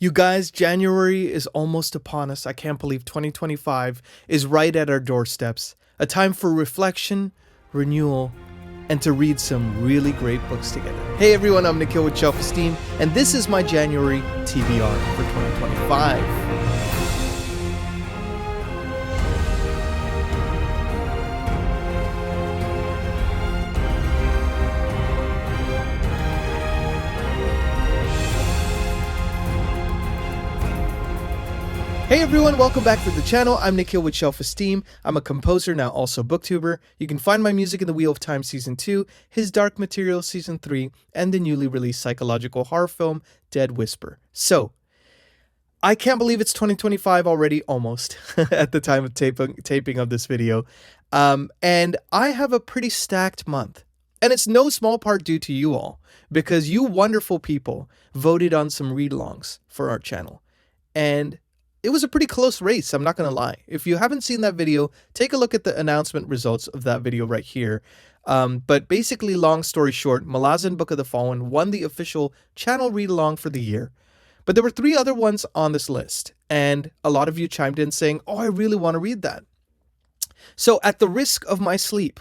You guys, January is almost upon us. I can't believe 2025 is right at our doorsteps. A time for reflection, renewal, and to read some really great books together. Hey everyone, I'm Cahill with Shelf-Esteem, and this is my January TBR for 2025. Hey everyone, welcome back to the channel. I'm Cahill with Shelf-Esteem. I'm a composer, now also booktuber. You can find my music in The Wheel of Time Season 2, His Dark Materials Season 3, and the newly released psychological horror film, Dead Whisper. So, I can't believe it's 2025 already, almost, at the time of taping of this video. And I have a pretty stacked month. And it's no small part due to you all, because you wonderful people voted on some read-alongs for our channel. And it was a pretty close race, I'm not going to lie. If you haven't seen that video, take a look at the announcement results of that video right here. But basically, long story short, Malazan Book of the Fallen won the official channel read-along for the year. But there were 3 other ones on this list, and a lot of you chimed in saying, oh, I really want to read that. So at the risk of my sleep,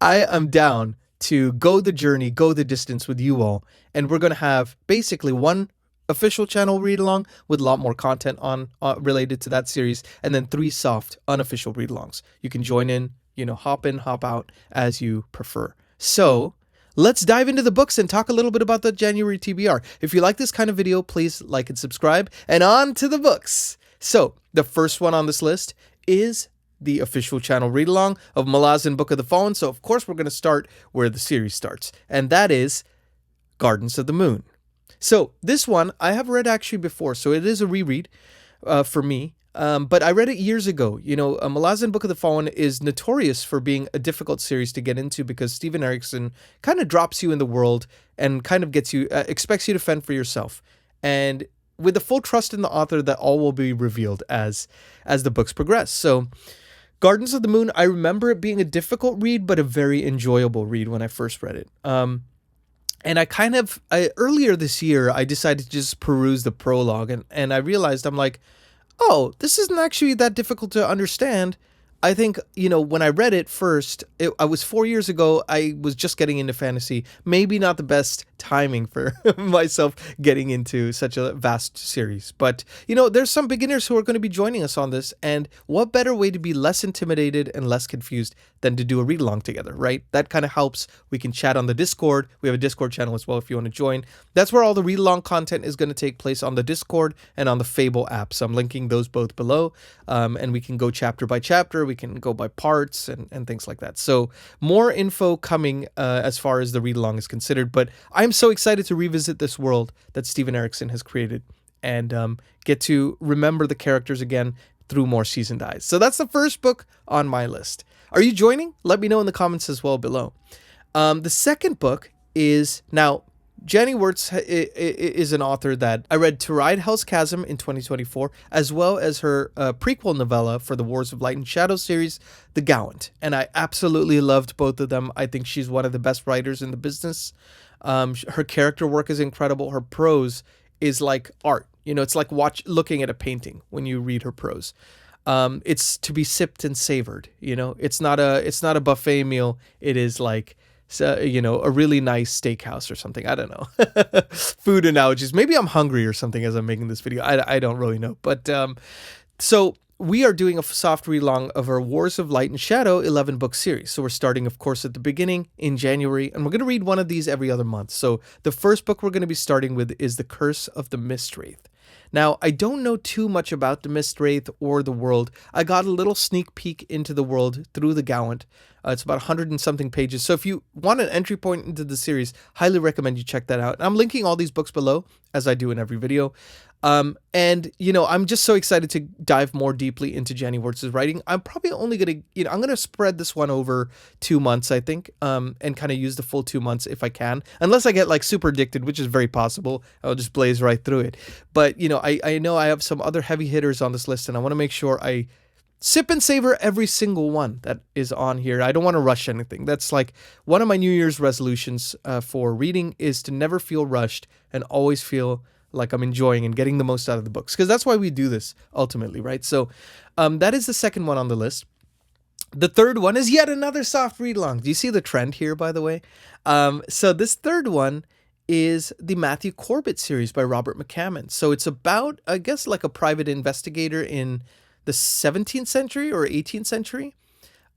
I am down to go the journey, go the distance with you all, and we're going to have basically one official channel read-along with a lot more content on related to that series, and then 3 soft unofficial read-alongs. You can join in, hop in, hop out as you prefer. So let's dive into the books and talk a little bit about the January TBR. If you like this kind of video, please like and subscribe, and on to the books. So the first one on this list is the official channel read-along of Malazan Book of the Fallen. So of course we're going to start where the series starts, and that is Gardens of the Moon. So this one I have read actually before, so it is a reread for me, but I read it years ago. Malazan Book of the Fallen is notorious for being a difficult series to get into because Steven Erikson kind of drops you in the world and kind of gets you, expects you to fend for yourself. And with the full trust in the author that all will be revealed as the books progress. So Gardens of the Moon, I remember it being a difficult read, but a very enjoyable read when I first read it. And earlier this year, I decided to just peruse the prologue, and I realized, I'm like, oh, this isn't actually that difficult to understand. I think, when I read it first, I was 4 years ago, I was just getting into fantasy. Maybe not the best timing for myself getting into such a vast series. But, there's some beginners who are going to be joining us on this, and what better way to be less intimidated and less confused than to do a read-along together, right? That kind of helps. We can chat on the Discord. We have a Discord channel as well if you want to join. That's where all the read-along content is going to take place, on the Discord and on the FABLE app. So I'm linking those both below, and we can go chapter by chapter. We can go by parts and things like that. So more info coming as far as the read-along is considered. But I'm so excited to revisit this world that Steven Erikson has created and get to remember the characters again through more seasoned eyes. So that's the first book on my list. Are you joining? Let me know in the comments as well below. The second book is, now, Jenny Wirtz is an author that I read To Ride Hell's Chasm in 2024, as well as her prequel novella for the Wars of Light and Shadow series, The Gallant. And I absolutely loved both of them. I think she's one of the best writers in the business. Her character work is incredible. Her prose is like art. It's like looking at a painting when you read her prose. It's to be sipped and savored. It's not a buffet meal. It is like, a really nice steakhouse or something. I don't know. Food analogies. Maybe I'm hungry or something as I'm making this video. I don't really know. But so we are doing a soft read-along of our Wars of Light and Shadow 11-book series. So we're starting, of course, at the beginning in January, and we're going to read one of these every other month. So the first book we're going to be starting with is The Curse of the Mist Wraith. Now, I don't know too much about the Mist Wraith or the world. I got a little sneak peek into the world through The Gallant. It's about 100 and something pages. So if you want an entry point into the series, highly recommend you check that out. And I'm linking all these books below, as I do in every video. And, I'm just so excited to dive more deeply into Jenny Wirtz's writing. I'm probably only going to, I'm going to spread this one over 2 months, I think, and kind of use the full 2 months if I can. Unless I get like super addicted, which is very possible. I'll just blaze right through it. But, I know I have some other heavy hitters on this list, and I want to make sure I sip and savor every single one that is on here. I don't want to rush anything. That's like one of my New Year's resolutions for reading, is to never feel rushed and always feel like I'm enjoying and getting the most out of the books, because that's why we do this ultimately, right? So that is the second one on the list. The third one is yet another soft read along. Do you see the trend here, by the way? So this third one is the Matthew Corbett series by Robert McCammon. So it's about, I guess, like a private investigator in the 17th century or 18th century,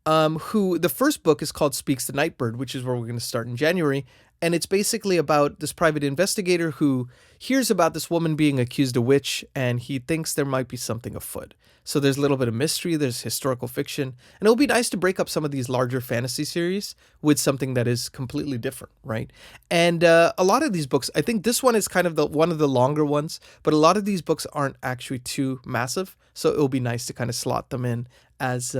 who the first book is called Speaks the Nightbird, which is where we're going to start in January. And it's basically about this private investigator who hears about this woman being accused of witch, and he thinks there might be something afoot. So there's a little bit of mystery, there's historical fiction, and it'll be nice to break up some of these larger fantasy series with something that is completely different, right? And a lot of these books, I think this one is kind of one of the longer ones, but a lot of these books aren't actually too massive, so it'll be nice to kind of slot them in as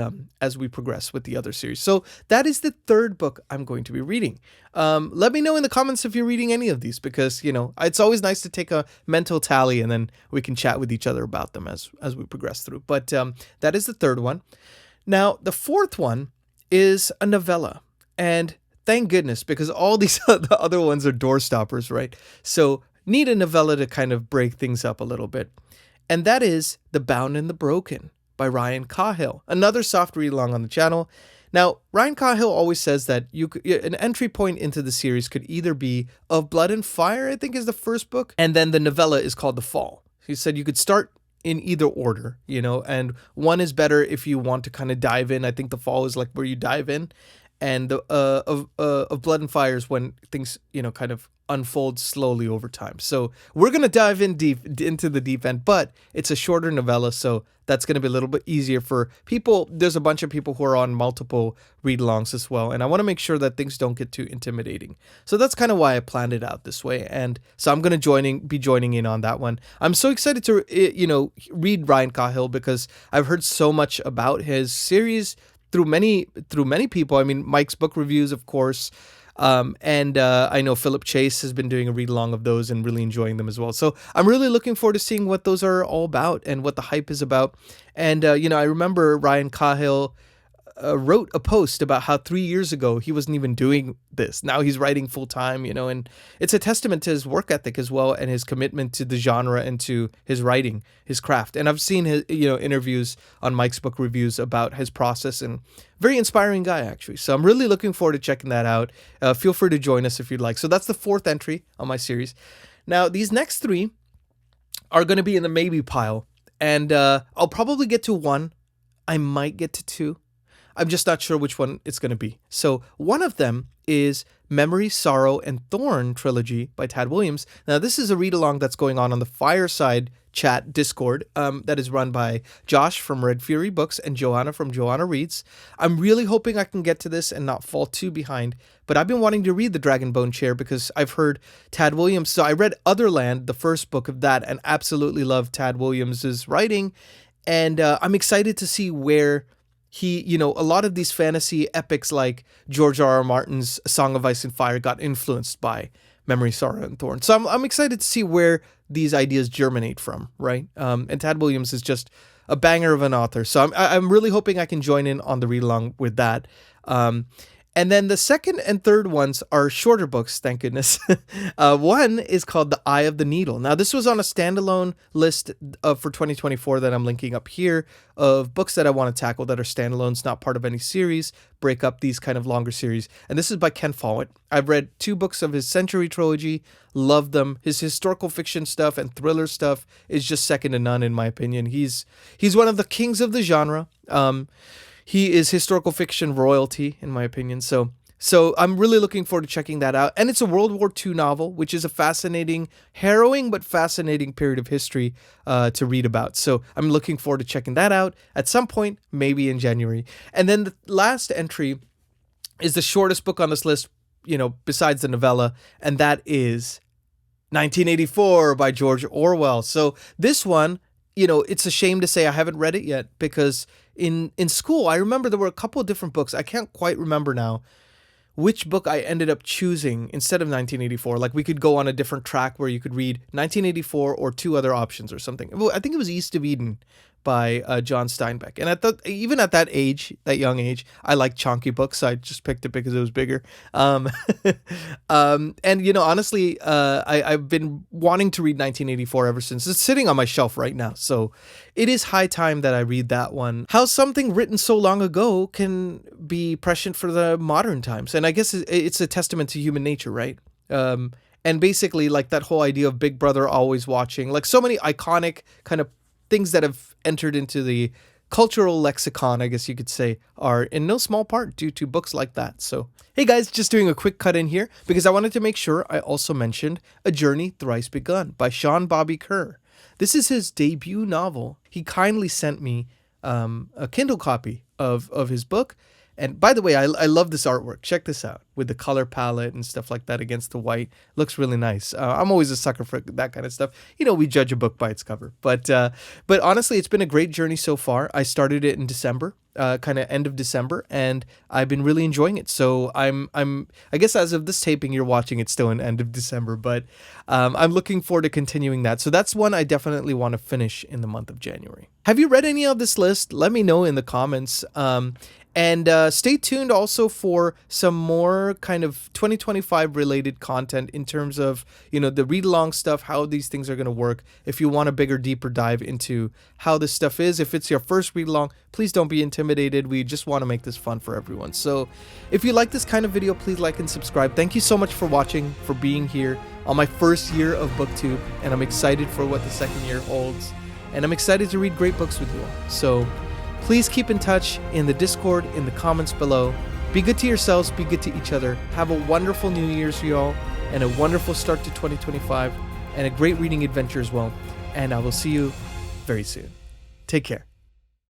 we progress with the other series. So that is the third book I'm going to be reading. Let me know in the comments if you're reading any of these, because, you know, it's always nice to take a mental tally and then we can chat with each other about them as we progress through. But that is the third one. Now, the fourth one is a novella. And thank goodness, because all these the other ones are door stoppers, right? So need a novella to kind of break things up a little bit. And that is The Bound and the Broken by Ryan Cahill, another soft read along on the channel. Now, Ryan Cahill always says that an entry point into the series could either be Of Blood and Fire, I think is the first book, and then the novella is called The Fall. He said you could start in either order, you know, and one is better if you want to kind of dive in. I think The Fall is like where you dive in, and of Blood and Fire is when things, you know, kind of unfold slowly over time. So we're going to dive in deep into the deep end, but it's a shorter novella, so that's going to be a little bit easier for people. There's a bunch of people who are on multiple read-alongs as well, and I want to make sure that things don't get too intimidating. So that's kind of why I planned it out this way, and so I'm going to be joining in on that one. I'm so excited to, you know, read Ryan Cahill, because I've heard so much about his series through many people. I mean, Mike's book reviews, of course. And I know Philip Chase has been doing a read along of those and really enjoying them as well. So I'm really looking forward to seeing what those are all about and what the hype is about. And, you know, I remember Ryan Cahill wrote a post about how 3 years ago he wasn't even doing this. Now he's writing full time, you know, and it's a testament to his work ethic as well and his commitment to the genre and to his writing, his craft. And I've seen his, you know, interviews on Mike's book reviews about his process, and very inspiring guy, actually. So I'm really looking forward to checking that out. Feel free to join us if you'd like. So that's the fourth entry on my series. Now, these next three are going to be in the maybe pile, and I'll probably get to one. I might get to two. I'm just not sure which one it's going to be. So one of them is Memory, Sorrow, and Thorn trilogy by Tad Williams. Now, this is a read-along that's going on the Fireside Chat Discord that is run by Josh from Red Fury Books and Joanna from Joanna Reads. I'm really hoping I can get to this and not fall too behind, but I've been wanting to read The Dragonbone Chair because I've heard Tad Williams. So I read Otherland, the first book of that, and absolutely loved Tad Williams's writing. And I'm excited to see where he, you know, a lot of these fantasy epics like George R.R. Martin's Song of Ice and Fire got influenced by Memory, Sorrow, and Thorn. So I'm excited to see where these ideas germinate from, right? And Tad Williams is just a banger of an author. So I'm really hoping I can join in on the read-along with that. And then the second and third ones are shorter books, thank goodness. One is called The Eye of the Needle. Now, this was on a standalone list for 2024 that I'm linking up here of books that I want to tackle that are standalones, not part of any series, break up these kind of longer series. And this is by Ken Follett. I've read 2 books of his Century trilogy, love them. His historical fiction stuff and thriller stuff is just second to none, in my opinion. He's one of the kings of the genre. He is historical fiction royalty, in my opinion. So I'm really looking forward to checking that out. And it's a World War II novel, which is a fascinating, harrowing, but fascinating period of history to read about. So I'm looking forward to checking that out at some point, maybe in January. And then the last entry is the shortest book on this list, you know, besides the novella, and that is 1984 by George Orwell. So this one, you know, it's a shame to say I haven't read it yet, because in school, I remember there were a couple of different books. I can't quite remember now which book I ended up choosing instead of 1984. Like, we could go on a different track where you could read 1984 or 2 other options or something. I think it was East of Eden by John Steinbeck. And even at that age, that young age, I like chunky books. So I just picked it because it was bigger. And honestly, I've been wanting to read 1984 ever since. It's sitting on my shelf right now. So it is high time that I read that one. How something written so long ago can be prescient for the modern times. And I guess it's a testament to human nature, right? And basically, like, that whole idea of Big Brother always watching, like, so many iconic kind of things that have entered into the cultural lexicon, I guess you could say, are in no small part due to books like that. So, hey guys, just doing a quick cut in here because I wanted to make sure I also mentioned A Journey Thrice Begun by Sean Bobby Kerr. This is his debut novel. He kindly sent me a Kindle copy of his book. And by the way, I love this artwork. Check this out with the color palette and stuff like that against the white. Looks really nice. I'm always a sucker for that kind of stuff. We judge a book by its cover. But honestly, it's been a great journey so far. I started it in December, kind of end of December, and I've been really enjoying it. So I guess as of this taping, you're watching it still in end of December, but I'm looking forward to continuing that. So that's one I definitely want to finish in the month of January. Have you read any of this list? Let me know in the comments. And stay tuned also for some more kind of 2025 related content in terms of, the read-along stuff, how these things are going to work. If you want a bigger, deeper dive into how this stuff is, if it's your first read-along, please don't be intimidated. We just want to make this fun for everyone. So if you like this kind of video, please like and subscribe. Thank you so much for watching, for being here on my first year of Booktube. And I'm excited for what the second year holds. And I'm excited to read great books with you all. So please keep in touch in the Discord, in the comments below. Be good to yourselves, be good to each other. Have a wonderful New Year's, y'all, and a wonderful start to 2025, and a great reading adventure as well. And I will see you very soon. Take care.